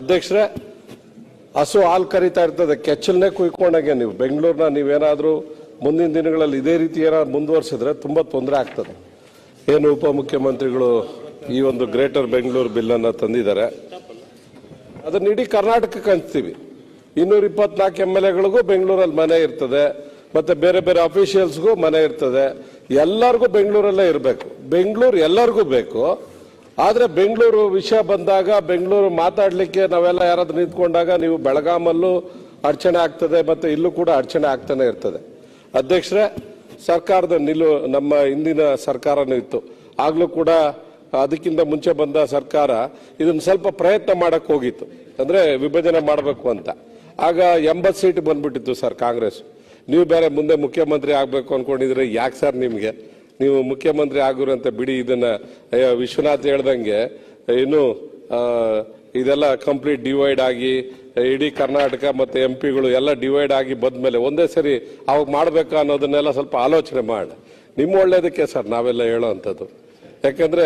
ಅಧ್ಯಕ್ಷರೇ, ಹಸು ಹಾಲು ಕರಿತಾ ಇರ್ತದೆ, ಕೆಚ್ಚಲನ್ನೇ ಕುಯ್ಕೊಂಡಾಗೆ ನೀವು ಬೆಂಗಳೂರಿನ ನೀವೇನಾದ್ರೂ ಮುಂದಿನ ದಿನಗಳಲ್ಲಿ ಇದೇ ರೀತಿ ಏನಾದ್ರು ಮುಂದುವರಿಸಿದ್ರೆ ತುಂಬಾ ತೊಂದರೆ ಆಗ್ತದೆ. ಏನು ಉಪಮುಖ್ಯಮಂತ್ರಿಗಳು ಈ ಒಂದು ಗ್ರೇಟರ್ ಬೆಂಗಳೂರು ಬಿಲ್ ಅನ್ನ ತಂದಿದ್ದಾರೆ, ಅದನ್ನ ಇಡೀ ಕರ್ನಾಟಕಕ್ಕೆ ಹಂಚ್ತೀವಿ. 224 MLAಗಳಿಗೂ ಬೆಂಗಳೂರಲ್ಲಿ ಮನೆ ಇರ್ತದೆ, ಮತ್ತೆ ಬೇರೆ ಬೇರೆ ಅಫಿಷಿಯಲ್ಸ್ಗೂ ಮನೆ ಇರ್ತದೆ. ಎಲ್ಲರಿಗೂ ಬೆಂಗಳೂರಲ್ಲೇ ಇರಬೇಕು, ಬೆಂಗಳೂರು ಎಲ್ಲರಿಗೂ ಬೇಕು. ಆದ್ರೆ ಬೆಂಗಳೂರು ವಿಷಯ ಬಂದಾಗ, ಬೆಂಗಳೂರು ಮಾತಾಡ್ಲಿಕ್ಕೆ ನಾವೆಲ್ಲ ಯಾರಾದ್ರೂ ನಿಂತ್ಕೊಂಡಾಗ ನೀವು ಬೆಳಗಾಮಲ್ಲೂ ಅಡಚಣೆ ಆಗ್ತದೆ, ಮತ್ತೆ ಇಲ್ಲೂ ಕೂಡ ಅಡಚಣೆ ಆಗ್ತಾನೆ ಇರ್ತದೆ. ಅಧ್ಯಕ್ಷರೇ, ಸರ್ಕಾರದ ನಮ್ಮ ಹಿಂದಿನ ಸರ್ಕಾರನೂ ಇತ್ತು, ಆಗ್ಲೂ ಕೂಡ ಅದಕ್ಕಿಂತ ಮುಂಚೆ ಬಂದ ಸರ್ಕಾರ ಇದನ್ನ ಸ್ವಲ್ಪ ಪ್ರಯತ್ನ ಮಾಡಕ್ ಹೋಗಿತ್ತು, ಅಂದ್ರೆ ವಿಭಜನೆ ಮಾಡಬೇಕು ಅಂತ. ಆಗ 80 ಸೀಟ್ ಬಂದ್ಬಿಟ್ಟಿತ್ತು ಸರ್ ಕಾಂಗ್ರೆಸ್. ನೀವು ಬೇರೆ ಮುಂದೆ ಮುಖ್ಯಮಂತ್ರಿ ಆಗ್ಬೇಕು ಅನ್ಕೊಂಡಿದ್ರೆ ಯಾಕೆ ಸರ್ ನಿಮ್ಗೆ, ನೀವು ಮುಖ್ಯಮಂತ್ರಿ ಆಗಿರಂತ ಬಿಡಿ. ಇದನ್ನ ವಿಶ್ವನಾಥ್ ಹೇಳ್ದಂಗೆ ಇನ್ನು ಇದೆಲ್ಲ ಕಂಪ್ಲೀಟ್ ಡಿವೈಡ್ ಆಗಿ ಇಡೀ ಕರ್ನಾಟಕ ಮತ್ತೆ MP ಗಳು ಎಲ್ಲ ಡಿವೈಡ್ ಆಗಿ ಬಂದ್ಮೇಲೆ ಒಂದೇ ಸರಿ ಅವಾಗ ಮಾಡ್ಬೇಕಾ ಅನ್ನೋದನ್ನೆಲ್ಲ ಸ್ವಲ್ಪ ಆಲೋಚನೆ ಮಾಡಿ. ನಿಮ್ಮ ಒಳ್ಳೇದಕ್ಕೆ ಸರ್ ನಾವೆಲ್ಲ ಹೇಳೋ ಅಂಥದ್ದು. ಯಾಕಂದ್ರೆ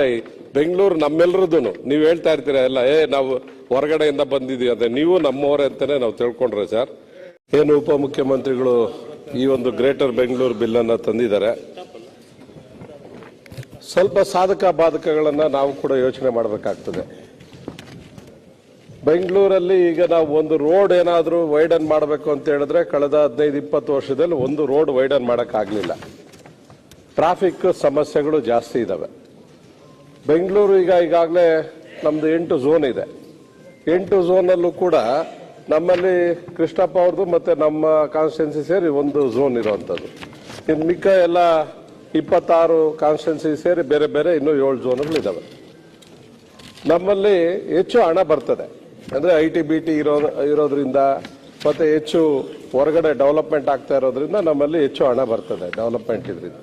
ಬೆಂಗಳೂರು ನಮ್ಮೆಲ್ಲರದ್ದು, ನೀವು ಹೇಳ್ತಾ ಇರ್ತೀರ ಎಲ್ಲ ನಾವು ಹೊರಗಡೆಯಿಂದ ಬಂದಿದೀವಿ ಅಂತ, ನೀವು ನಮ್ಮವರೇ ಅಂತಾನೆ ನಾವು ತಿಳ್ಕೊಂಡ್ರೆ ಸರ್. ಏನು ಉಪಮುಖ್ಯಮಂತ್ರಿಗಳು ಈ ಒಂದು ಗ್ರೇಟರ್ ಬೆಂಗಳೂರು ಬಿಲ್ ಅನ್ನ ತಂದಿದ್ದಾರೆ, ಸ್ವಲ್ಪ ಸಾಧಕ ಬಾಧಕಗಳನ್ನ ನಾವು ಕೂಡ ಯೋಚನೆ ಮಾಡಬೇಕಾಗ್ತದೆ. ಬೆಂಗಳೂರಲ್ಲಿ ಈಗ ನಾವು ಒಂದು ರೋಡ್ ಏನಾದರೂ ವೈಡನ್ ಮಾಡಬೇಕು ಅಂತ ಹೇಳಿದ್ರೆ ಕಳೆದ 15-20 ವರ್ಷದಲ್ಲಿ ಒಂದು ರೋಡ್ ವೈಡನ್ ಮಾಡಕ್ ಆಗ್ಲಿಲ್ಲ. ಟ್ರಾಫಿಕ್ ಸಮಸ್ಯೆಗಳು ಜಾಸ್ತಿ ಇದಾವೆ. ಬೆಂಗಳೂರು ಈಗಾಗಲೇ ನಮ್ದು 8 ಝೋನ್ ಇದೆ. 8 ಝೋನಲ್ಲೂ ಕೂಡ ನಮ್ಮಲ್ಲಿ ಕೃಷ್ಣಪ್ಪ ಅವ್ರದ್ದು ಮತ್ತೆ ನಮ್ಮ ಕಾನ್ಸ್ಟಿಟ್ಯೂನ್ಸಿ ಸೇರಿ ಒಂದು ಝೋನ್ ಇರುವಂತದ್ದು. ಇನ್ನು ಮಿಕ್ಕ ಎಲ್ಲ 26 ಕಾನ್ಸ್ಟಿಟ್ಯೂನ್ಸಿ ಸೇರಿ ಬೇರೆ ಬೇರೆ ಇನ್ನೂ 7 ಝೋನ್ಗಳು ಇದಾವೆ. ನಮ್ಮಲ್ಲಿ ಹೆಚ್ಚು ಹಣ ಬರ್ತದೆ, ಅಂದ್ರೆ IT-BT ಇರೋದ್ರಿಂದ ಮತ್ತೆ ಹೆಚ್ಚು ಹೊರಗಡೆ ಡೆವಲಪ್ಮೆಂಟ್ ಆಗ್ತಾ ಇರೋದ್ರಿಂದ ನಮ್ಮಲ್ಲಿ ಹೆಚ್ಚು ಹಣ ಬರ್ತದೆ ಡೆವಲಪ್ಮೆಂಟ್ ಇದರಿಂದ.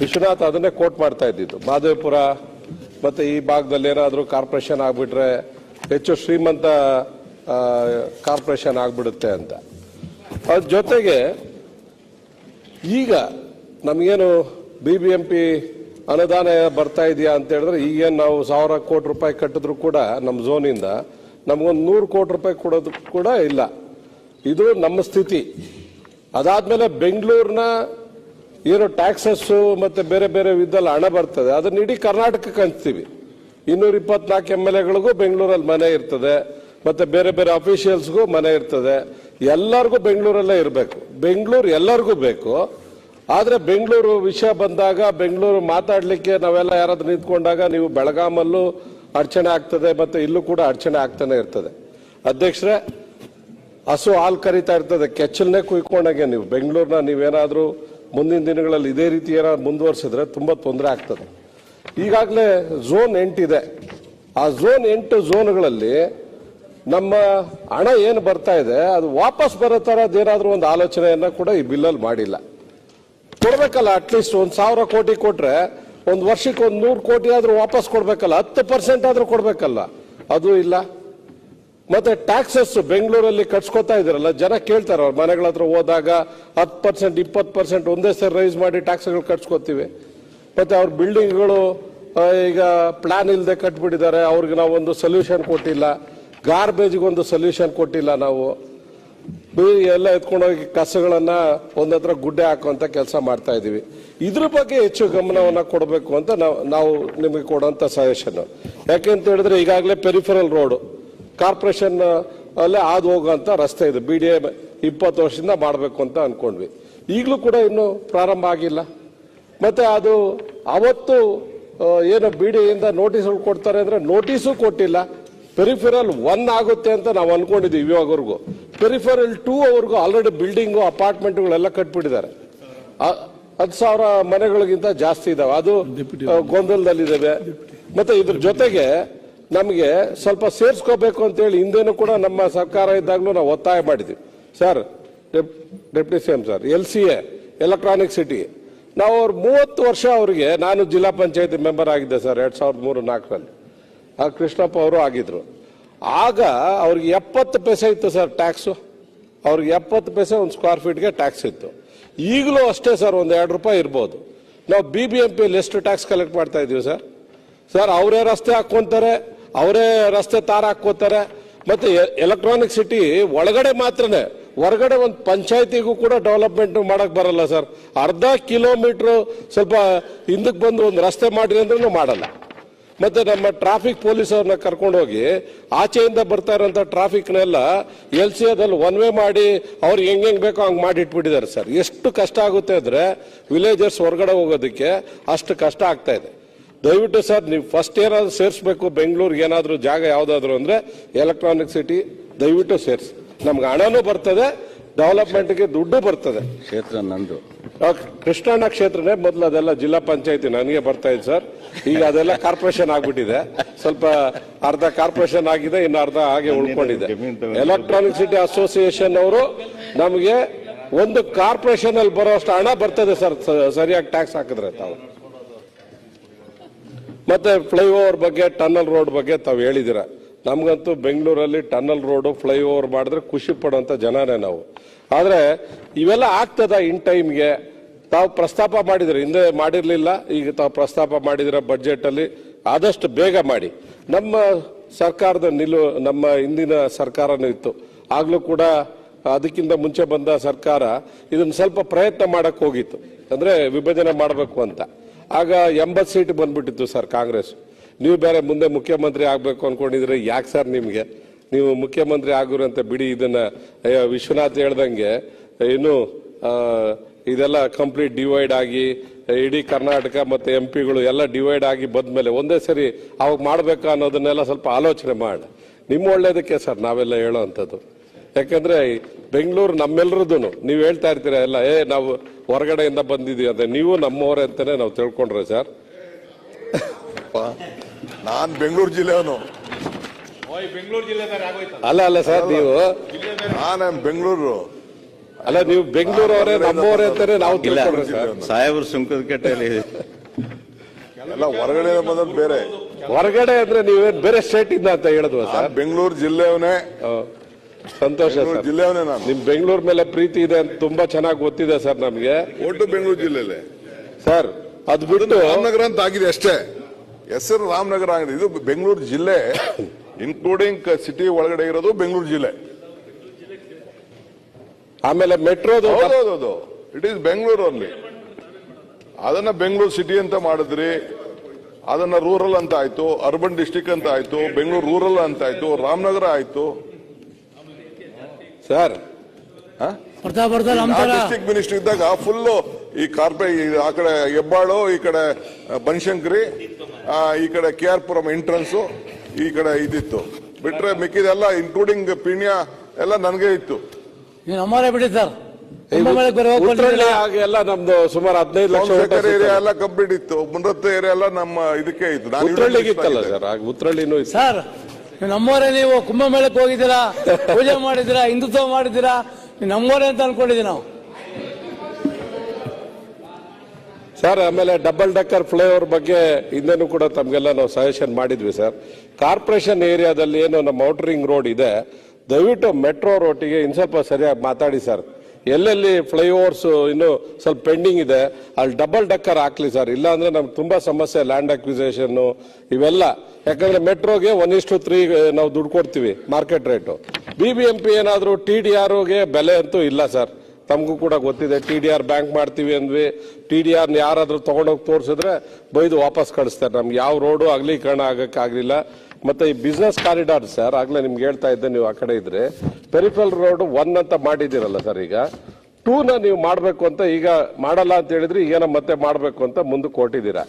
ವಿಶ್ವನಾಥ್ ಅದನ್ನೇ ಕೋಟ್ ಮಾಡ್ತಾ ಇದ್ದಿದ್ದು. ಮಾದೇವಪುರ ಮತ್ತೆ ಈ ಭಾಗದಲ್ಲಿ ಏನಾದರೂ ಕಾರ್ಪೊರೇಷನ್ ಆಗ್ಬಿಟ್ರೆ ಹೆಚ್ಚು ಶ್ರೀಮಂತ ಕಾರ್ಪೊರೇಷನ್ ಆಗ್ಬಿಡುತ್ತೆ ಅಂತ. ಅದ್ರ ಜೊತೆಗೆ ಈಗ ನಮಗೇನು BBMP ಅನುದಾನ ಬರ್ತಾ ಇದೆಯಾ ಅಂತ ಹೇಳಿದ್ರೆ, ಈಗೇನು ನಾವು 1000 ಕೋಟಿ ರೂಪಾಯಿ ಕಟ್ಟಿದ್ರು ಕೂಡ ನಮ್ಮ ಝೋನಿಂದ ನಮಗೊಂದು 100 ಕೋಟಿ ರೂಪಾಯಿ ಕೊಡೋದು ಕೂಡ ಇಲ್ಲ. ಇದು ನಮ್ಮ ಸ್ಥಿತಿ. ಅದಾದ್ಮೇಲೆ ಬೆಂಗಳೂರಿನ ಏನು ಟ್ಯಾಕ್ಸಸ್ ಮತ್ತೆ ಬೇರೆ ಬೇರೆ ವಿಧದಲ್ಲಿ ಹಣ ಬರ್ತದೆ, ಅದನ್ನ ಇಡೀ ಕರ್ನಾಟಕಕ್ಕೆ ಹಂಚ್ತೀವಿ. 224 MLAಗಳಿಗೂ ಬೆಂಗಳೂರಲ್ಲಿ ಮನೆ ಇರ್ತದೆ, ಮತ್ತೆ ಬೇರೆ ಬೇರೆ ಅಫಿಷಿಯಲ್ಸ್ಗೂ ಮನೆ ಇರ್ತದೆ. ಎಲ್ಲರಿಗೂ ಬೆಂಗಳೂರಲ್ಲೇ ಇರಬೇಕು, ಬೆಂಗಳೂರು ಎಲ್ಲರಿಗೂ ಬೇಕು. ಆದ್ರೆ ಬೆಂಗಳೂರು ವಿಷಯ ಬಂದಾಗ, ಬೆಂಗಳೂರು ಮಾತಾಡ್ಲಿಕ್ಕೆ ನಾವೆಲ್ಲ ಯಾರಾದ್ರೂ ನಿಂತ್ಕೊಂಡಾಗ ನೀವು ಬೆಳಗಾಮಲ್ಲೂ ಅಡಚಣೆ ಆಗ್ತದೆ, ಮತ್ತೆ ಇಲ್ಲೂ ಕೂಡ ಅಡಚಣೆ ಆಗ್ತಾನೆ ಇರ್ತದೆ. ಅಧ್ಯಕ್ಷರೇ, ಹಸು ಹಾಲು ಕರಿತಾ ಇರ್ತದೆ, ಕೆಚ್ಚಲನ್ನೇ ಕುಯ್ಕೊಂಡಾಗೆ ನೀವು ಬೆಂಗಳೂರಿನ ನೀವೇನಾದ್ರೂ ಮುಂದಿನ ದಿನಗಳಲ್ಲಿ ಇದೇ ರೀತಿ ಏನಾದ್ರು ಮುಂದುವರಿಸಿದ್ರೆ ತುಂಬಾ ತೊಂದರೆ ಆಗ್ತದೆ. ಈಗಾಗಲೇ ಝೋನ್ 8 ಇದೆ. ಆ ಝೋನ್ 8 ಝೋನ್ಗಳಲ್ಲಿ ನಮ್ಮ ಹಣ ಏನು ಬರ್ತಾ ಇದೆ ಅದು ವಾಪಸ್ ಬರೋ ತರದೇನಾದ್ರೂ ಒಂದು ಆಲೋಚನೆಯನ್ನ ಕೂಡ ಈ ಬಿಲ್ಲಲ್ಲಿ ಮಾಡಿಲ್ಲ. ಕೊಡ್ಬೇಕಲ್ಲ, ಅಟ್ಲೀಸ್ಟ್ 1000 ಕೋಟಿ ಕೊಟ್ರೆ ಒಂದು ವರ್ಷಕ್ಕೆ 100 ಕೋಟಿ ಆದ್ರೂ ವಾಪಸ್ ಕೊಡ್ಬೇಕಲ್ಲ, 10% ಆದ್ರೂ ಕೊಡ್ಬೇಕಲ್ಲ, ಅದು ಇಲ್ಲ. ಮತ್ತೆ ಟ್ಯಾಕ್ಸಸ್ ಬೆಂಗಳೂರಲ್ಲಿ ಕಟ್ಸ್ಕೊತಾ ಇದಾರಲ್ಲ, ಜನ ಕೇಳ್ತಾರೆ ಅವ್ರ ಮನೆಗಳ ಹತ್ರ ಹೋದಾಗ 10%, 20% ಒಂದೇ ಸರಿ ರೈಸ್ ಮಾಡಿ ಟ್ಯಾಕ್ಸ್ಗಳು ಕಟ್ಸ್ಕೊತೀವಿ. ಮತ್ತೆ ಅವ್ರ ಬಿಲ್ಡಿಂಗ್ಗಳು ಈಗ ಪ್ಲಾನ್ ಇಲ್ಲದೆ ಕಟ್ಬಿಟ್ಟಿದ್ದಾರೆ, ಅವ್ರಿಗೆ ನಾವು ಒಂದು ಸೊಲ್ಯೂಷನ್ ಕೊಟ್ಟಿಲ್ಲ. ಗಾರ್ಬೇಜ್ಗೆ ಒಂದು ಸೊಲ್ಯೂಷನ್ ಕೊಟ್ಟಿಲ್ಲ. ನಾವು ಎಲ್ಲ ಎತ್ಕೊಂಡೋಗಿ ಕಸಗಳನ್ನ ಒಂದತ್ರ ಗುಡ್ಡೆ ಹಾಕುವಂತ ಕೆಲಸ ಮಾಡ್ತಾ ಇದೀವಿ. ಇದ್ರ ಬಗ್ಗೆ ಹೆಚ್ಚು ಗಮನವನ್ನ ಕೊಡಬೇಕು ಅಂತ ನಾವು ನಿಮಗೆ ಕೊಡುವಂತ ಸಜೆಷನ್. ಯಾಕೆಂತ ಹೇಳಿದ್ರೆ ಈಗಾಗಲೇ ಪೆರಿಫೆರಲ್ ರೋಡ್ ಕಾರ್ಪೊರೇಷನ್ ಅಲ್ಲೇ ಹಾದು ಹೋಗುವಂತ ರಸ್ತೆ ಇದೆ, BDA 20 ವರ್ಷದಿಂದ ಮಾಡಬೇಕು ಅಂತ ಅನ್ಕೊಂಡ್ವಿ. ಈಗಲೂ ಕೂಡ ಇನ್ನು ಪ್ರಾರಂಭ ಆಗಿಲ್ಲ. ಮತ್ತೆ ಅದು ಅವತ್ತು ಏನು BDAಯಿಂದ ನೋಟಿಸ್ಗಳು ಕೊಡ್ತಾರೆ ಅಂದ್ರೆ ನೋಟಿಸು ಕೊಟ್ಟಿಲ್ಲ. ಪೆರಿಫೆರಲ್ 1 ಆಗುತ್ತೆ ಅಂತ ನಾವು ಅನ್ಕೊಂಡಿದ್ವಿ ಇವಾಗವರೆಗೂ. ಪೆರಿಫೆರಲ್ 2 ಅವ್ರಿಗೂ ಆಲ್ರೆಡಿ ಬಿಲ್ಡಿಂಗು ಅಪಾರ್ಟ್ಮೆಂಟ್ಗಳೆಲ್ಲ ಕಟ್ಬಿಟ್ಟಿದ್ದಾರೆ. 10,000 ಮನೆಗಳಿಗಿಂತ ಜಾಸ್ತಿ ಇದಾವೆ, ಅದು ಗೊಂದಲದಲ್ಲಿದ್ದಾವೆ. ಮತ್ತೆ ಇದ್ರ ಜೊತೆಗೆ ನಮಗೆ ಸ್ವಲ್ಪ ಸೇರ್ಸ್ಕೋಬೇಕು ಅಂತ ಹೇಳಿ ಹಿಂದೇನು ಕೂಡ ನಮ್ಮ ಸರ್ಕಾರ ಇದ್ದಾಗಲೂ ನಾವು ಒತ್ತಾಯ ಮಾಡಿದ್ವಿ. Sir, deputy CM sir, LCA electronic city ನಾವು ಅವ್ರು 30 ವರ್ಷ ಅವರಿಗೆ, ನಾನು ಜಿಲ್ಲಾ ಪಂಚಾಯತಿ ಮೆಂಬರ್ ಆಗಿದ್ದೆ ಸರ್ 2003-4ರಲ್ಲಿ. ಆ ಕೃಷ್ಣಪ್ಪ ಅವರು ಆಗಿದ್ರು. ಆಗ ಅವ್ರಿಗೆ 70 ಪೈಸೆ ಇತ್ತು ಸರ್ ಟ್ಯಾಕ್ಸು. ಅವ್ರಿಗೆ 70 ಪೈಸೆ ಒಂದು ಸ್ಕ್ವೇರ್ ಫೀಟ್ಗೆ ಟ್ಯಾಕ್ಸ್ ಇತ್ತು. ಈಗಲೂ ಅಷ್ಟೇ ಸರ್, ಒಂದು 2 ರೂಪಾಯಿ ಇರ್ಬೋದು. ನಾವು BBMPಯಲ್ಲಿ ಎಷ್ಟು ಟ್ಯಾಕ್ಸ್ ಕಲೆಕ್ಟ್ ಮಾಡ್ತಾ ಇದೀವಿ ಸರ್? ಅವರೇ ರಸ್ತೆ ಹಾಕೊಂತಾರೆ, ಅವರೇ ರಸ್ತೆ ತಾರ ಹಾಕೋತಾರೆ, ಮತ್ತೆ ಎಲೆಕ್ಟ್ರಾನಿಕ್ ಸಿಟಿ ಒಳಗಡೆ ಮಾತ್ರನೇ, ಹೊರಗಡೆ ಒಂದು ಪಂಚಾಯತಿಗೂ ಕೂಡ ಡೆವಲಪ್ಮೆಂಟ್ ಮಾಡಕ್ ಬರಲ್ಲ ಸರ್. ಅರ್ಧ ಕಿಲೋಮೀಟರ್ ಸ್ವಲ್ಪ ಹಿಂದಕ್ಕೆ ಬಂದು ಒಂದು ರಸ್ತೆ ಮಾಡ್ರಿ ಅಂದ್ರೂ ಮಾಡಲ್ಲ. ಮತ್ತೆ ನಮ್ಮ ಟ್ರಾಫಿಕ್ ಪೊಲೀಸ್ ಅವ್ರನ್ನ ಕರ್ಕೊಂಡು ಹೋಗಿ ಆಚೆಯಿಂದ ಬರ್ತಾ ಇರೋಂಥ ಟ್ರಾಫಿಕ್ನೆಲ್ಲ LCAದಲ್ಲಿ ಒನ್ ವೇ ಮಾಡಿ ಅವ್ರಿಗೆ ಹೆಂಗ್ ಬೇಕೋ ಹಂಗೆ ಮಾಡಿ ಇಟ್ಬಿಟ್ಟಿದ್ದಾರೆ ಸರ್. ಎಷ್ಟು ಕಷ್ಟ ಆಗುತ್ತೆ ಅಂದ್ರೆ ವಿಲೇಜರ್ಸ್ ಹೊರಗಡೆ ಹೋಗೋದಕ್ಕೆ ಅಷ್ಟು ಕಷ್ಟ ಆಗ್ತಾ ಇದೆ. ದಯವಿಟ್ಟು ಸರ್ ನೀವು ಫಸ್ಟ್ ಏನಾದ್ರು ಸೇರಿಸ್ಬೇಕು ಬೆಂಗಳೂರಿಗೆ ಏನಾದ್ರು ಜಾಗ ಯಾವ್ದಾದ್ರು ಅಂದ್ರೆ ಎಲೆಕ್ಟ್ರಾನಿಕ್ ಸಿಟಿ ದಯವಿಟ್ಟು ಸೇರಿಸಿ. ನಮ್ಗೆ ಹಣನೂ ಬರ್ತದೆ, ಡೆವಲಪ್ಮೆಂಟ್ಗೆ ದುಡ್ಡು ಬರ್ತದೆ. ಕ್ಷೇತ್ರ ನಂದು ಕೃಷ್ಣಣ್ಣ ಕ್ಷೇತ್ರನೇ ಮೊದಲು ಅದೆಲ್ಲ ಜಿಲ್ಲಾ ಪಂಚಾಯತಿ ನನಗೆ ಬರ್ತಾ ಇದೆ ಸರ್. ಈಗ ಅದೆಲ್ಲ ಕಾರ್ಪೊರೇಷನ್ ಆಗ್ಬಿಟ್ಟಿದೆ. ಸ್ವಲ್ಪ ಅರ್ಧ ಕಾರ್ಪೊರೇಷನ್ ಆಗಿದೆ, ಇನ್ನು ಅರ್ಧ ಹಾಗೆ ಉಳ್ಕೊಂಡಿದೆ. ಎಲೆಕ್ಟ್ರಾನಿಕ್ ಸಿಟಿ ಅಸೋಸಿಯೇಷನ್ ಅವರು ನಮಗೆ ಒಂದು ಕಾರ್ಪೊರೇಷನ್ ಅಲ್ಲಿ ಬರೋಷ್ಟು ಹಣ ಬರ್ತದೆ ಸರ್, ಸರಿಯಾಗಿ ಟ್ಯಾಕ್ಸ್ ಹಾಕಿದ್ರೆ ತಾವು. ಮತ್ತೆ ಫ್ಲೈಓವರ್ ಬಗ್ಗೆ, ಟನ್ನಲ್ ರೋಡ್ ಬಗ್ಗೆ ತಾವು ಹೇಳಿದಿರ. ನಮ್ಗಂತೂ ಬೆಂಗಳೂರಲ್ಲಿ ಟನ್ನಲ್ ರೋಡ್ ಫ್ಲೈಓವರ್ ಮಾಡಿದ್ರೆ ಖುಷಿ ಪಡುವಂತ ಜನನೇ ನಾವು. ಆದ್ರೆ ಇವೆಲ್ಲ ಆಗ್ತದ ಇನ್ ಟೈಮ್ಗೆ? ತಾವು ಪ್ರಸ್ತಾಪ ಮಾಡಿದ್ರೆ, ಹಿಂದೆ ಮಾಡಿರ್ಲಿಲ್ಲ, ಈಗ ತಾವು ಪ್ರಸ್ತಾಪ ಮಾಡಿದಿರ ಬಜೆಟ್ ಅಲ್ಲಿ. ಆದಷ್ಟು ಬೇಗ ಮಾಡಿ. ನಮ್ಮ ಸರ್ಕಾರದ ನಮ್ಮ ಹಿಂದಿನ ಸರ್ಕಾರನೂ ಇತ್ತು, ಆಗ್ಲೂ ಕೂಡ ಅದಕ್ಕಿಂತ ಮುಂಚೆ ಬಂದ ಸರ್ಕಾರ ಇದನ್ನ ಸ್ವಲ್ಪ ಪ್ರಯತ್ನ ಮಾಡಕ್ ಹೋಗಿತ್ತು, ಅಂದ್ರೆ ವಿಭಜನೆ ಮಾಡಬೇಕು ಅಂತ. ಆಗ 80 ಸೀಟ್ ಬಂದ್ಬಿಟ್ಟಿತ್ತು ಸರ್ ಕಾಂಗ್ರೆಸ್. ನೀವು ಬೇರೆ ಮುಂದೆ ಮುಖ್ಯಮಂತ್ರಿ ಆಗ್ಬೇಕು ಅನ್ಕೊಂಡಿದ್ರೆ ಯಾಕೆ ಸರ್ ನಿಮ್ಗೆ? ನೀವು ಮುಖ್ಯಮಂತ್ರಿ ಆಗಿರಂತ ಬಿಡಿ. ಇದನ್ನ ವಿಶ್ವನಾಥ್ ಹೇಳ್ದಂಗೆ ಇನ್ನು ಇದೆಲ್ಲ ಕಂಪ್ಲೀಟ್ ಡಿವೈಡ್ ಆಗಿ ಇಡೀ ಕರ್ನಾಟಕ ಮತ್ತೆ MP ಗಳು ಎಲ್ಲ ಡಿವೈಡ್ ಆಗಿ ಬಂದ್ಮೇಲೆ ಒಂದೇ ಸರಿ ಅವಾಗ ಮಾಡ್ಬೇಕಾ ಅನ್ನೋದನ್ನೆಲ್ಲ ಸ್ವಲ್ಪ ಆಲೋಚನೆ ಮಾಡಿ. ನಿಮ್ಮ ಒಳ್ಳೇದಕ್ಕೆ ಸರ್ ನಾವೆಲ್ಲ ಹೇಳೋ ಅಂಥದ್ದು. ಯಾಕಂದ್ರೆ ಬೆಂಗಳೂರು ನಮ್ಮೆಲ್ಲರದ್ದು ನೀವು ಹೇಳ್ತಾ ಇರ್ತೀರ ಎಲ್ಲ, ನಾವು ಹೊರಗಡೆಯಿಂದ ಬಂದಿದೀವಿ ಅಂತ. ನೀವು ನಮ್ಮವರೇ ಅಂತಾನೆ ನಾವು ತಿಳ್ಕೊಂಡ್ರೆ ಸರ್. ನಾನ್ ಬೆಂಗಳೂರು ಜಿಲ್ಲೆಯವನು. ಅಲ್ಲ ಸರ್, ನೀವು ನಾನು ಬೆಂಗಳೂರು ಅಲ್ಲ, ನೀವು ಬೆಂಗಳೂರು ಅವರೇ ನಮ್ಮವರೇ ಅಂತಾನೆ ನಾವು ತಿಳ್ಕೊಂಡ್ರೆ ಸರ್. ಸಾಹೇಬ್ರು ಸುಂಕದ ಕಟ್ಟೆಯಲ್ಲಿ ಎಲ್ಲ ಹೊರಗಡೆ ಬಂದದ್ದು ಬೇರೆ. ಹೊರಗಡೆ ಅಂದ್ರೆ ನೀವೇನ್ ಬೇರೆ ಸ್ಟೇಟ್ ಇಂದ ಅಂತ ಹೇಳಿದ್ವ ಸರ್? ಬೆಂಗಳೂರು ಜಿಲ್ಲೆಯವನೇ. ಸಂತೋಷ ಸರ್, ಜಿಲ್ಲೆಯವನೇ ನಾನು. ನಿಮ್ ಬೆಂಗಳೂರು ಮೇಲೆ ಪ್ರೀತಿ ಇದೆ ಅಂತ ತುಂಬಾ ಚೆನ್ನಾಗಿ ಗೊತ್ತಿದೆ ಸರ್ ನಮ್ಗೆ. ಒಟ್ಟು ಬೆಂಗಳೂರು ಜಿಲ್ಲೆಲೆ ಸರ್. ಅದ್ ಬಿಟ್ಟು ರಾಮನಗರ ಅಂತ ಆಗಿದೆ ಅಷ್ಟೇ, ಹೆಸರು ರಾಮನಗರ ಆಗಿದೆ. ಇದು ಬೆಂಗಳೂರು ಜಿಲ್ಲೆ, ಇನ್ಕ್ಲೂಡಿಂಗ್ ಸಿಟಿ ಒಳಗಡೆ ಇರೋದು ಬೆಂಗಳೂರು ಜಿಲ್ಲೆ. ಆಮೇಲೆ ಮೆಟ್ರೋದು ಹೌದೌದು, ಇಟ್ ಈಸ್ ಬೆಂಗಳೂರು ಅಲ್ಲಿ. ಅದನ್ನ ಬೆಂಗಳೂರು ಸಿಟಿ ಅಂತ ಮಾಡಿದ್ರಿ, ಅದನ್ನ ರೂರಲ್ ಅಂತ ಆಯ್ತು, ಅರ್ಬನ್ ಡಿಸ್ಟಿಕ್ ಅಂತ ಆಯ್ತು, ಬೆಂಗಳೂರು ರೂರಲ್ ಅಂತ ಆಯ್ತು, ರಾಮನಗರ ಆಯ್ತು ಸರ್. ಡಿಸ್ಟಿಕ್ ಮಿನಿಸ್ಟರ್ ಇದ್ದಾಗ ಫುಲ್ ಈ ಕಾರ್ಪೊರೇಟ್, ಆ ಕಡೆ ಹೆಬ್ಬಾಳು, ಈ ಕಡೆ ಬನಶಂಕರಿ, ಈ ಕಡೆ KR ಪುರಂ ಎಂಟ್ರೆನ್ಸ್, ಈ ಕಡೆ ಇದಿತ್ತು. ಬಿಟ್ರೆ ಮಿಕ್ಕಿದೆಲ್ಲ ಇನ್ಕ್ಲೂಡಿಂಗ್ ಪೀಣ್ಯ ಎಲ್ಲ ನನಗೆ ಇತ್ತು. ಬಿಡಿ ಸರ್, ಎಲ್ಲ ನಮ್ದು ಸುಮಾರು 15 ಲಕ್ಷ ಏರಿಯಾ ಎಲ್ಲ ಕಂಪ್ಲೀಟ್ ಇತ್ತು. ಮುನ್ನತ್ತ ಏರಿಯಾ ಎಲ್ಲ ನಮ್ಮ ಇದಕ್ಕೆ ಇತ್ತು. ಉತ್ರಳ್ಳಿಗಿತ್ತಲ್ಲ ಸರ್, ಉತ್ರಳ್ಳಿನೂ ಇತ್ತು ಸರ್. ನಮ್ಮವರೇ, ನೀವು ಕುಂಭಮೇಳಕ್ಕೆ ಹೋಗಿದ್ದೀರಾ, ಪೂಜೆ ಮಾಡಿದ್ದೀರಾ, ಹಿಂದುತ್ವ ಮಾಡಿದ್ದೀರಾ, ನಮ್ಮವರೇ ಅಂತ ಅನ್ಕೊಂಡಿದ್ದೀವಿ ನಾವು ಸರ್. ಆಮೇಲೆ ಡಬಲ್ ಡಕ್ಕರ್ ಫ್ಲೈಓವರ್ ಬಗ್ಗೆ ಹಿಂದೆನೂ ಕೂಡ ತಮ್ಗೆಲ್ಲ ನಾವು ಸಜೆಷನ್ ಮಾಡಿದ್ವಿ ಸರ್. ಕಾರ್ಪೊರೇಷನ್ ಏರಿಯಾದಲ್ಲಿ ಏನು ನಮ್ಮ ಔಟರಿಂಗ್ ರೋಡ್ ಇದೆ, ದಯವಿಟ್ಟು ಮೆಟ್ರೋ ರೋಟಿಗೆ ಇನ್ ಸ್ವಲ್ಪ ಸರಿಯಾಗಿ ಮಾತಾಡಿ ಸರ್. ಎಲ್ಲೆಲ್ಲಿ ಫ್ಲೈಓವರ್ಸ್ ಇನ್ನು ಸ್ವಲ್ಪ ಪೆಂಡಿಂಗ್ ಇದೆ ಅಲ್ಲಿ ಡಬಲ್ ಡಕ್ಕರ್ ಹಾಕ್ಲಿ ಸರ್. ಇಲ್ಲ ಅಂದ್ರೆ ನಮ್ಗೆ ತುಂಬಾ ಸಮಸ್ಯೆ, ಲ್ಯಾಂಡ್ ಅಕ್ವಿಸೇಷನ್ ಇವೆಲ್ಲ. ಯಾಕಂದ್ರೆ ಮೆಟ್ರೋಗೆ 1:3 ನಾವು ದುಡ್ಡು ಕೊಡ್ತೀವಿ ಮಾರ್ಕೆಟ್ ರೇಟು. BBMP ಏನಾದ್ರು TDRಗೆ ಬೆಲೆ ಅಂತೂ ಇಲ್ಲ ಸರ್. ತಮಗೂ ಕೂಡ ಗೊತ್ತಿದೆ, TDR ಬ್ಯಾಂಕ್ ಮಾಡ್ತೀವಿ ಅಂದ್ವಿ, TDR ಯಾರಾದ್ರೂ ತಗೊಂಡೋಗಿ ತೋರಿಸಿದ್ರೆ ಬೈದು ವಾಪಸ್ ಕಳಿಸ್ತಾರೆ. ನಮ್ಗೆ ಯಾವ ರೋಡು ಅಗಲೀಕರಣ ಆಗಕ್ಕಾಗ್ಲಿಲ್ಲ. ಮತ್ತೆ ಈ ಬಿಸ್ನೆಸ್ ಕಾರಿಡಾರ್ ಸರ್, ಆಗ್ಲೇ ನಿಮ್ಗೆ ಹೇಳ್ತಾ ಇದ್ದೆ, ನೀವು ಆ ಕಡೆ ಇದ್ರೆ ಪೆರಿಫಲ್ ರೋಡ್ 1 ಅಂತ ಮಾಡಿದಿರಲ್ಲ ಸರ್, ಈಗ 2ನ ನೀವು ಮಾಡಬೇಕು ಅಂತ ಈಗ ಮಾಡಲ್ಲ ಅಂತ ಹೇಳಿದ್ರೆ ಈಗೇನ ಮತ್ತೆ ಮಾಡಬೇಕು ಅಂತ ಮುಂದಕ್ಕೆ ಕೊಟ್ಟಿದ್ದೀರಾ.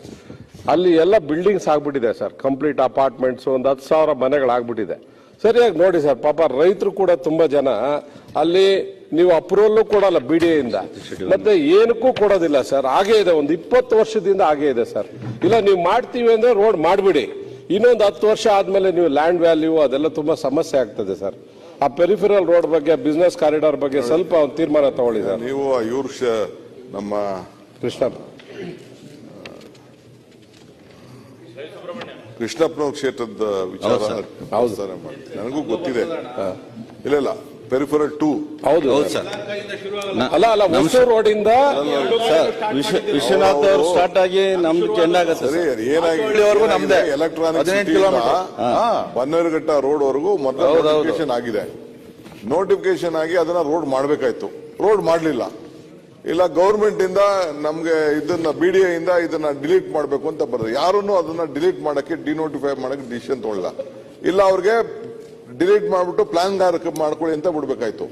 ಅಲ್ಲಿ ಎಲ್ಲ ಬಿಲ್ಡಿಂಗ್ಸ್ ಆಗ್ಬಿಟ್ಟಿದೆ ಸರ್, ಕಂಪ್ಲೀಟ್ ಅಪಾರ್ಟ್ಮೆಂಟ್ಸ್, ಒಂದು 10,000 ಮನೆಗಳಾಗ್ಬಿಟ್ಟಿದೆ. ಸರಿಯಾಗಿ ನೋಡಿ ಸರ್, ಪಾಪ ರೈತರು ಕೂಡ ತುಂಬಾ ಜನ ಅಲ್ಲಿ ನೀವು ಅಪ್ರೂವಲ್ ಕೊಡಲ್ಲ BDAಯಿಂದ, ಮತ್ತೆ ಏನಕ್ಕೂ ಕೊಡೋದಿಲ್ಲ ಸರ್. ಹಾಗೇ ಇದೆ, ಒಂದು 20 ವರ್ಷದಿಂದ ಹಾಗೇ ಇದೆ ಸರ್. ಇಲ್ಲ ನೀವು ಮಾಡ್ತೀವಿ ಅಂದ್ರೆ ರೋಡ್ ಮಾಡ್ಬಿಡಿ, ಇನ್ನೊಂದು 10 ವರ್ಷ ಆದ್ಮೇಲೆ ನೀವು ಲ್ಯಾಂಡ್ ವ್ಯಾಲ್ಯೂ ಅದೆಲ್ಲ ತುಂಬಾ ಸಮಸ್ಯೆ ಆಗ್ತದೆ ಸರ್. ಆ ಪೆರಿಫೆರಲ್ ರೋಡ್ ಬಗ್ಗೆ, ಬಿಸ್ನೆಸ್ ಕಾರಿಡಾರ್ ಬಗ್ಗೆ ಸ್ವಲ್ಪ ಒಂದು ತೀರ್ಮಾನ ತಗೊಳ್ಳಿ ಸರ್. ನೀವು ನಮ್ಮ ಕೃಷ್ಣಪ್ಪನ ಕ್ಷೇತ್ರದ ವಿಚಾರ ನನಗೂ ಗೊತ್ತಿದೆ. ಇಲ್ಲ ಪೆರಿಫರಲ್ 2. ಹೌದು ಹೌದು ಸರ್. ಅಲ್ಲ ಹೊಸೂರು ರೋಡಿಂದ ಸರ್ ವಿಶ್ವನಾಥ್ ಅವರು ಸ್ಟಾರ್ಟ್ ಆಗಿ ನಮ್ದು ಚೆಂದ ಆಗತ್ತೆ ಸರಿ ಸರ್. ಇಲ್ಲಿವರೆಗೂ ನಮ್ದೇ. Electronic 18 kilometre. ಬನ್ನೂರುಘಟ್ಟ ರೋಡ್ ವರೆಗೂ ಮೊದಲ ನೋಟಿಫಿಕೇಶನ್ ಆಗಿದೆ. ನೋಟಿಫಿಕೇಶನ್ ಆಗಿ ಅದನ್ನ ರೋಡ್ ಮಾಡಬೇಕಾಯ್ತು, ರೋಡ್ ಮಾಡಲಿಲ್ಲ. ಇಲ್ಲ ಗೌರ್ಮೆಂಟ್ ಇಂದ ನಮ್ಗೆ ಇದನ್ನ BDA ಇಂದ ಇದನ್ನ ಡಿಲೀಟ್ ಮಾಡಬೇಕು ಅಂತ ಬರ್ತದೆ. ಯಾರನ್ನು ಅದನ್ನ ಡಿಲೀಟ್ ಮಾಡಕ್ಕೆ ಡಿನೋಟಿಫೈ ಮಾಡಕ್ಕೆ ಡಿಸಿಷನ್ ತಗೊಳ್ಳ. ಇಲ್ಲ ಅವ್ರಿಗೆ ಡಿಲೀಟ್ ಮಾಡ್ಬಿಟ್ಟು ಪ್ಲಾನ್ ಮಾಡ್ಕೊಳ್ಳಿ ಅಂತ ಬಿಡ್ಬೇಕಾಯ್ತು.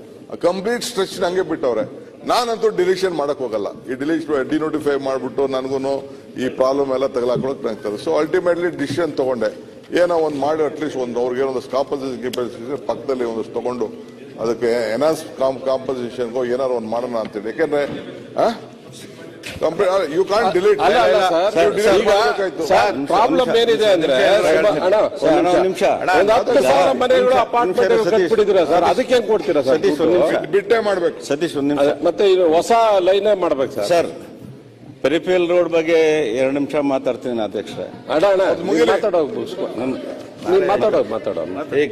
ಕಂಪ್ಲೀಟ್ ಸ್ಟ್ರೆಚ್ ಹಂಗೆ ಬಿಟ್ಟವ್ರೆ. ನಾನಂತೂ ಡಿಲೀಷನ್ ಮಾಡಕ್ ಹೋಗಲ್ಲ. ಈ ಡಿನೋಟಿಫೈ ಮಾಡ್ಬಿಟ್ಟು ನನಗೂ ಈ ಪ್ರಾಬ್ಲಮ್ ಎಲ್ಲ ತಗಲಾಕೊಳಕ್ ಆಗ್ತದೆ. ಸೊ ಅಲ್ಟಿಮೇಟ್ಲಿ ಡಿಸಿಷನ್ ತಗೊಂಡೆ, ಏನೋ ಒಂದು ಮಾಡಿ ಅಟ್ಲೀಸ್ಟ್ ಒಂದು ಅವ್ರಿಗೆ ಒಂದಷ್ಟು ಕಾಂಪನ್ಸೇಷನ್ ಪಕ್ಕದಲ್ಲಿ ಒಂದಷ್ಟು ತಗೊಂಡು ಅದಕ್ಕೆ ಎನ್ಹಾನ್ಸ್ ಕಾಂಪನ್ಸೇಷನ್ಗೋ ಏನಾರು ಒಂದು ಮಾಡೋಣ ಅಂತೇಳಿ. ಯಾಕೆಂದ್ರೆ ಯು ಕಾಂಟ್ ಡಿಲೀಟ್. ಪ್ರಾಬ್ಲಮ್ ಏನಿದೆ ಅಂದ್ರೆ ಒಂದು ನಿಮಿಷ ಒಂದು 10,000 ಮನೆಗಳು ಅಪಾರ್ಟ್ಮೆಂಟ್ ಕಟ್ಬಿಟ್ಟಿದ್ದೀರಾ ಸರ್, ಅದಕ್ಕೆ ಹೆಂಗ್ ಕೊಡ್ತೀರಾ ಸರ್? ಸತೀಶ್ ಒಂದು ನಿಮಿಷ. ಬಿಟ್ಟೆ ಮಾಡ್ಬೇಕು. ಸತೀಶ್ ಒಂದು ನಿಮಿಷ. ಮತ್ತೆ ಇದು ಹೊಸ ಲೈನೇ ಮಾಡ್ಬೇಕು ಸರ್. ಸರ್ ಪೆರಿಫಿಯಲ್ ರೋಡ್ ಬಗ್ಗೆ 2 ನಿಮಿಷ ಮಾತಾಡ್ತೀನಿ ಅಧ್ಯಕ್ಷ. ಮಾತಾಡೋ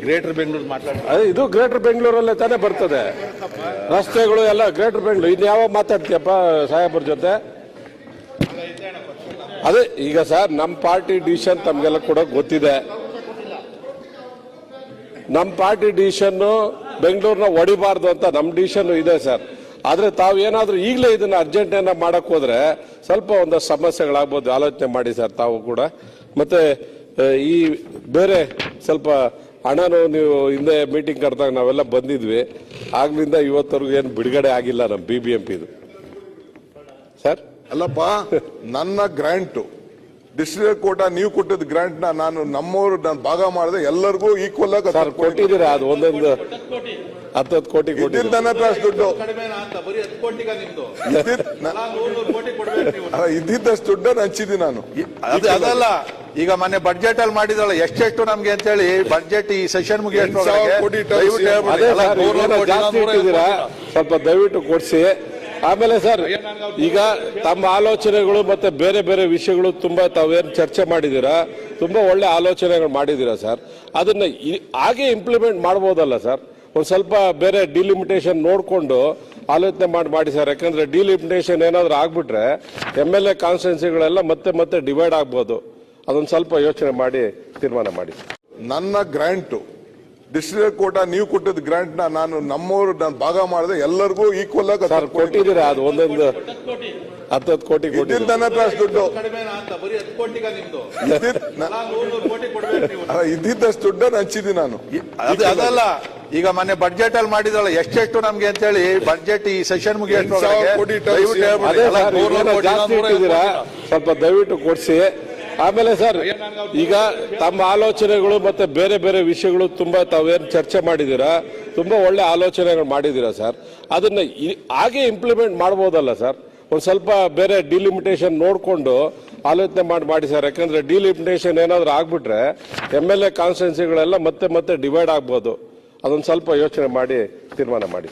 ಗ್ರೇಟರ್ ಬೆಂಗಳೂರು ಮಾತಾಡ. ಇದು ಗ್ರೇಟರ್ ಬೆಂಗಳೂರಲ್ಲೇ ತಾನೇ ಬರ್ತದೆ, ರಸ್ತೆಗಳು ಎಲ್ಲ ಗ್ರೇಟರ್ ಬೆಂಗಳೂರು. ಇನ್ ಯಾವಾಗ ಮಾತಾಡ್ತೀಯಪ್ಪ ಸಾಹೇಬ್ರ ಜೊತೆ? ಅದೇ ಈಗ ಸರ್ ನಮ್ಮ ಪಾರ್ಟಿ ಡಿಸಿಷನ್ ತಮ್ಗೆಲ್ಲ ಕೂಡ ಗೊತ್ತಿದೆ. ನಮ್ಮ ಪಾರ್ಟಿ ಡಿಸಿಷನ್ ಬೆಂಗಳೂರಿನ ಹೊಡಿಬಾರ್ದು ಅಂತ ನಮ್ಮ ಡಿಸಿಷನ್ ಇದೆ ಸರ್. ಆದ್ರೆ ತಾವು ಏನಾದ್ರೂ ಈಗಲೇ ಇದನ್ನ ಅರ್ಜೆಂಟ್ ಏನ ಮಾಡಕ್ ಹೋದ್ರೆ ಸ್ವಲ್ಪ ಒಂದಷ್ಟು ಸಮಸ್ಯೆಗಳಾಗ್ಬೋದು. ಆಲೋಚನೆ ಮಾಡಿ ಸರ್ ತಾವು ಕೂಡ. ಮತ್ತೆ ಈ ಬೇರೆ ಸ್ವಲ್ಪ ಹಣನು ನೀವು ಹಿಂದೆ ಮೀಟಿಂಗ್ ಕರೆದಾಗ ನಾವೆಲ್ಲ ಬಂದಿದ್ವಿ, ಆಗ್ಲಿಂದ ಇವತ್ತವರೆಗೂ ಏನು ಬಿಡುಗಡೆ ಆಗಿಲ್ಲ ನಮ್ಮ BBMPದು ಸರ್. ಅಲ್ಲಪ್ಪ, ನನ್ನ ಗ್ರಾಂಟ್ ಡಿಸ್ಟ್ರಿಕ್ಟ್ ಕೋಟ ನೀವು ಕೊಟ್ಟಿದ್ದ ಗ್ರಾಂಟ್ ನಾನು ನಮ್ಮವರು ನಾನು ಭಾಗ ಮಾಡಿದೆ ಎಲ್ಲರಿಗೂ ಈಕ್ವಲ್ ಆಗಿ ಸರ್ ಕೊಟ್ಟಿದ್ದೀರಾ? ಅದು ಒಂದೊಂದು 10 ಕೋಟಿ ಇದ್ದಿದ್ದು ನನ್ನ ಹತ್ರ ಅಷ್ಟು ದುಡ್ಡು ಇದ್ದಿದ್ದಷ್ಟು ದುಡ್ಡನ್ನು ಹಂಚಿದ್ದೀನಿ ನಾನು. ಅದಲ್ಲ, ಈಗ ಮೊನ್ನೆ ಬಡ್ಜೆಟ್ ಅಲ್ಲಿ ಮಾಡಿದ್ರಲ್ಲ ಎಷ್ಟೆಷ್ಟು ನಮ್ಗೆ ಅಂತ ಹೇಳಿ ಬಡ್ಜೆಟ್ ಈ ಸೆಷನ್ ಜಾಸ್ತಿ ಇಟ್ಟಿದ್ದೀರಾ, ಸ್ವಲ್ಪ ದಯವಿಟ್ಟು ಕೊಡ್ಸಿ. ಆಮೇಲೆ ಸರ್ ಈಗ ತಮ್ಮ ಆಲೋಚನೆಗಳು ಮತ್ತೆ ಬೇರೆ ಬೇರೆ ವಿಷಯಗಳು ತುಂಬಾ ತಾವೇನು ಚರ್ಚೆ ಮಾಡಿದ್ದೀರಾ, ತುಂಬಾ ಒಳ್ಳೆ ಆಲೋಚನೆಗಳು ಮಾಡಿದ್ದೀರಾ ಸರ್. ಅದನ್ನ ಹಾಗೆ ಇಂಪ್ಲಿಮೆಂಟ್ ಮಾಡ್ಬೋದಲ್ಲ ಸರ್? ಒಂದು ಸ್ವಲ್ಪ ಬೇರೆ ಡಿಲಿಮಿಟೇಷನ್ ನೋಡಿಕೊಂಡು ಆಲೋಚನೆ ಮಾಡಿ ಸರ್. ಯಾಕಂದ್ರೆ ಡಿಲಿಮಿಟೇಷನ್ ಏನಾದ್ರೂ ಆಗ್ಬಿಟ್ರೆ MLA ಕಾನ್ಸ್ಟಿಟ್ಯೂನ್ಸಿಗಳೆಲ್ಲ ಮತ್ತೆ ಡಿವೈಡ್ ಆಗ್ಬೋದು. ಅದೊಂದು ಸ್ವಲ್ಪ ಯೋಚನೆ ಮಾಡಿ ತೀರ್ಮಾನ ಮಾಡಿ. ನನ್ನ ಗ್ರಾಂಟ್ ಡಿಸ್ಟ್ರಿಕ್ಟ್ ಕೋಟ ನೀವು ಕೊಟ್ಟಿದ್ದ ಗ್ರಾಂಟ್ ನಾನು ನಮ್ಮವರು ನಾನು ಭಾಗ ಮಾಡಿದೆ ಎಲ್ಲರಿಗೂ ಈಕ್ವಲ್ ಆಗಿ ಸರ್ ಕೊಟ್ಟಿದ್ದೀರಾ? ಅದು ಒಂದೊಂದು 10 ಕೋಟಿ ಇದ್ದಿದ್ದು ನನ್ನ ಹತ್ರ ಅಷ್ಟು ದುಡ್ಡು ಇದ್ದಿದ್ದಷ್ಟು ದುಡ್ಡನ್ನು ಹಂಚಿದ್ದೀನಿ ನಾನು. ಅದಲ್ಲ, ಈಗ ಮೊನ್ನೆ ಬಡ್ಜೆಟ್ ಅಲ್ಲಿ ಮಾಡಿದ್ರಲ್ಲ ಎಷ್ಟೆಷ್ಟು ನಮ್ಗೆ ಅಂತ ಹೇಳಿ ಬಡ್ಜೆಟ್ ಈ ಸೆಷನ್ ಜಾಸ್ತಿ ಇಟ್ಟಿದ್ದೀರಾ, ಸ್ವಲ್ಪ ದಯವಿಟ್ಟು ಕೊಡ್ಸಿ. ಆಮೇಲೆ ಸರ್ ಈಗ ತಮ್ಮ ಆಲೋಚನೆಗಳು ಮತ್ತೆ ಬೇರೆ ಬೇರೆ ವಿಷಯಗಳು ತುಂಬಾ ತಾವೇನು ಚರ್ಚೆ ಮಾಡಿದ್ದೀರಾ, ತುಂಬಾ ಒಳ್ಳೆ ಆಲೋಚನೆಗಳು ಮಾಡಿದ್ದೀರಾ ಸರ್. ಅದನ್ನ ಹಾಗೆ ಇಂಪ್ಲಿಮೆಂಟ್ ಮಾಡ್ಬೋದಲ್ಲ ಸರ್? ಒಂದು ಸ್ವಲ್ಪ ಬೇರೆ ಡಿಲಿಮಿಟೇಷನ್ ನೋಡಿಕೊಂಡು ಆಲೋಚನೆ ಮಾಡಿ ಸರ್. ಯಾಕಂದ್ರೆ ಡಿಲಿಮಿಟೇಷನ್ ಏನಾದ್ರೂ ಆಗ್ಬಿಟ್ರೆ MLA ಕಾನ್ಸ್ಟಿಟ್ಯೂನ್ಸಿಗಳೆಲ್ಲ ಮತ್ತೆ ಡಿವೈಡ್ ಆಗ್ಬೋದು. ಅದೊಂದು ಸ್ವಲ್ಪ ಯೋಚನೆ ಮಾಡಿ ತೀರ್ಮಾನ ಮಾಡಿ.